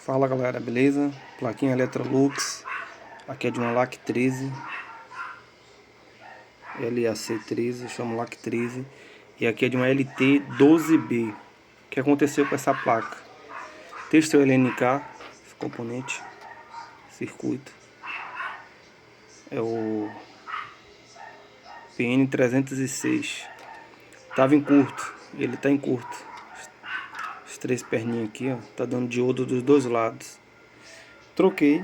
Fala galera, beleza? Plaquinha Electrolux. Aqui é de uma LAC 13 LAC 13, chamo LAC 13. E aqui é de uma LT 12B. O que aconteceu com essa placa? Testei o LNK, esse componente, circuito. É o PN306. Tava em curto, ele tá em curto. As três perninhas aqui, ó, tá dando diodo dos dois lados. Troquei,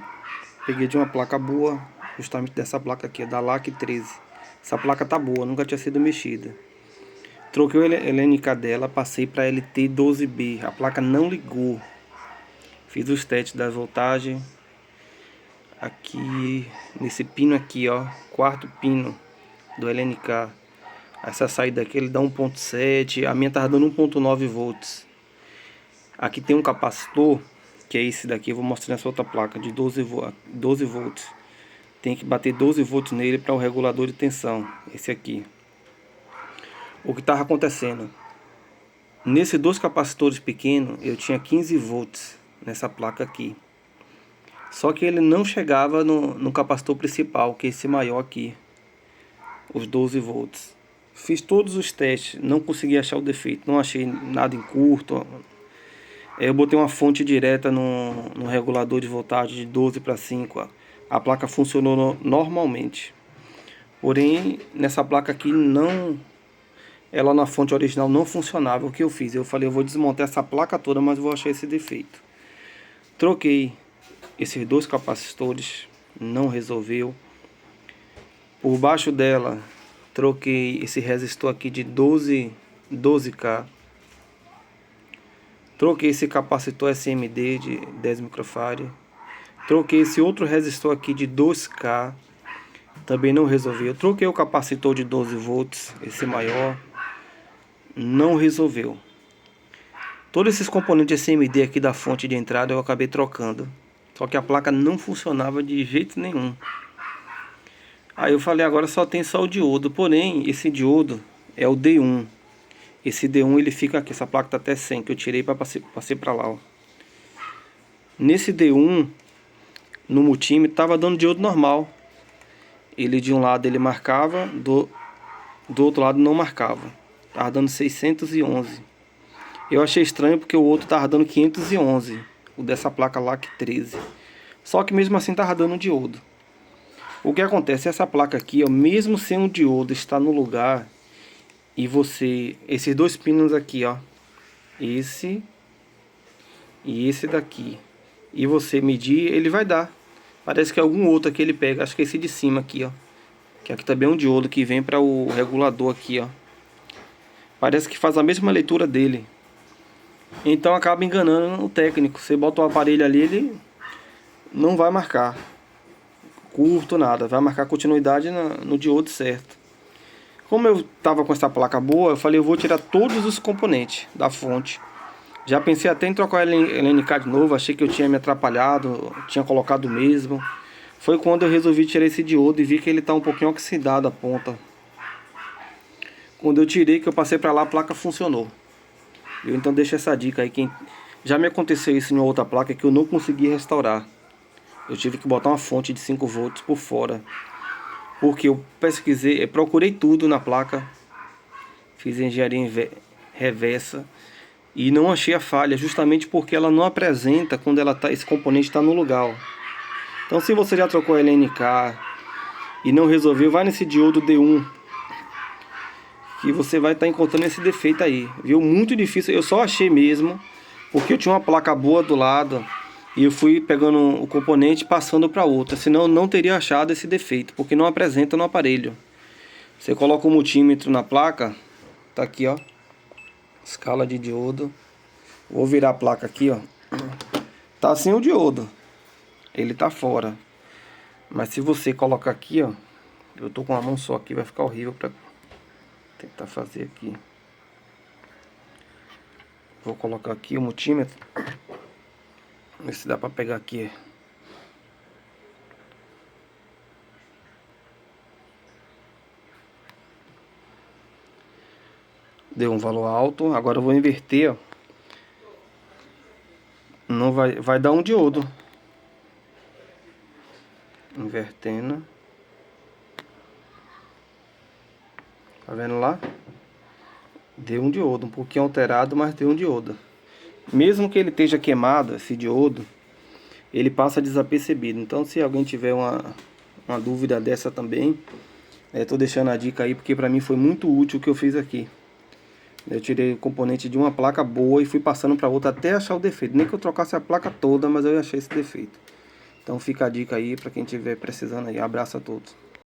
peguei de uma placa boa, justamente dessa placa aqui, da LAC 13. Essa placa tá boa, nunca tinha sido mexida. Troquei o LNK dela, passei para LT 12B. A placa não ligou. Fiz os testes da voltagem. Aqui, nesse pino aqui, ó, quarto pino do LNK. Essa saída aqui ele dá 1.7, a minha tava dando 1.9 volts. Aqui tem um capacitor, que é esse daqui, eu vou mostrar nessa outra placa, de 12 volts. Tem que bater 12 volts nele para o regulador de tensão, esse aqui. O que estava acontecendo? Nesses dois capacitores pequenos, eu tinha 15 volts nessa placa aqui. Só que ele não chegava no capacitor principal, que é esse maior aqui, os 12 volts. Fiz todos os testes, não consegui achar o defeito, não achei nada em curto. Eu botei uma fonte direta no regulador de voltagem de 12 para 5. A placa funcionou normalmente. Porém, nessa placa aqui não... Ela na fonte original não funcionava. O que eu fiz? Eu falei, eu vou desmontar essa placa toda, mas vou achar esse defeito. Troquei esses dois capacitores, não resolveu. Por baixo dela, troquei esse resistor aqui de 12K. Troquei esse capacitor SMD de 10 microfarad. Troquei esse outro resistor aqui de 2K. Também não resolveu. Troquei o capacitor de 12 volts, esse maior. Não resolveu. Todos esses componentes SMD aqui da fonte de entrada eu acabei trocando. Só que a placa não funcionava de jeito nenhum. Aí eu falei, agora só tem o diodo. Porém, esse diodo é o D1. Esse D1 ele fica aqui, essa placa tá até 100, que eu tirei para passei para lá, ó. Nesse D1, no multímetro, tava dando diodo normal. Ele de um lado ele marcava, do outro lado não marcava. Tava dando 611. Eu achei estranho porque o outro tava dando 511, o dessa placa LAC 13. Só que mesmo assim tava dando diodo. O que acontece? Essa placa aqui, ó, mesmo sem um diodo está no lugar, e você, esses dois pinos aqui, ó, esse e esse daqui, e você medir, ele vai dar. Parece que algum outro aqui ele pega, acho que esse de cima aqui, ó, que aqui também é um diodo que vem para o regulador aqui, ó. Parece que faz a mesma leitura dele. Então acaba enganando o técnico. Você bota o aparelho ali, ele não vai marcar curto, nada. Vai marcar continuidade no diodo certo. Como eu tava com essa placa boa, eu falei, eu vou tirar todos os componentes da fonte. Já pensei até em trocar o LNK de novo, achei que eu tinha me atrapalhado, tinha colocado o mesmo. Foi quando eu resolvi tirar esse diodo e vi que ele tá um pouquinho oxidado a ponta. Quando eu tirei, que eu passei pra lá, a placa funcionou. Então deixa essa dica aí, quem... Já me aconteceu isso em outra placa que eu não consegui restaurar. Eu tive que botar uma fonte de 5 volts por fora. Porque eu pesquisei, procurei tudo na placa. Fiz engenharia reversa e não achei a falha, justamente porque ela não apresenta quando ela tá, esse componente está no lugar, ó. Então se você já trocou LNK e não resolveu, vai nesse diodo D1, que você vai estar encontrando esse defeito aí, viu? Muito difícil, eu só achei mesmo porque eu tinha uma placa boa do lado e eu fui pegando o componente e passando para outra, senão eu não teria achado esse defeito, porque não apresenta no aparelho. Você coloca o multímetro na placa, tá aqui, ó, escala de diodo. Vou virar a placa aqui, ó. Tá sem o diodo, ele tá fora. Mas se você colocar aqui, ó, eu tô com a mão só aqui, vai ficar horrível pra tentar fazer aqui. Vou colocar aqui o multímetro, ver se dá pra pegar aqui. Deu um valor alto, agora eu vou inverter, ó. Não vai dar um diodo. Invertendo. Tá vendo lá? Deu um diodo, um pouquinho alterado, mas deu um diodo. Mesmo que ele esteja queimado, esse diodo, ele passa desapercebido. Então se alguém tiver uma dúvida dessa também, tô deixando a dica aí, porque pra mim foi muito útil o que eu fiz aqui. Eu tirei o componente de uma placa boa e fui passando para outra até achar o defeito. Nem que eu trocasse a placa toda, mas eu achei esse defeito. Então fica a dica aí para quem estiver precisando aí. Abraço a todos.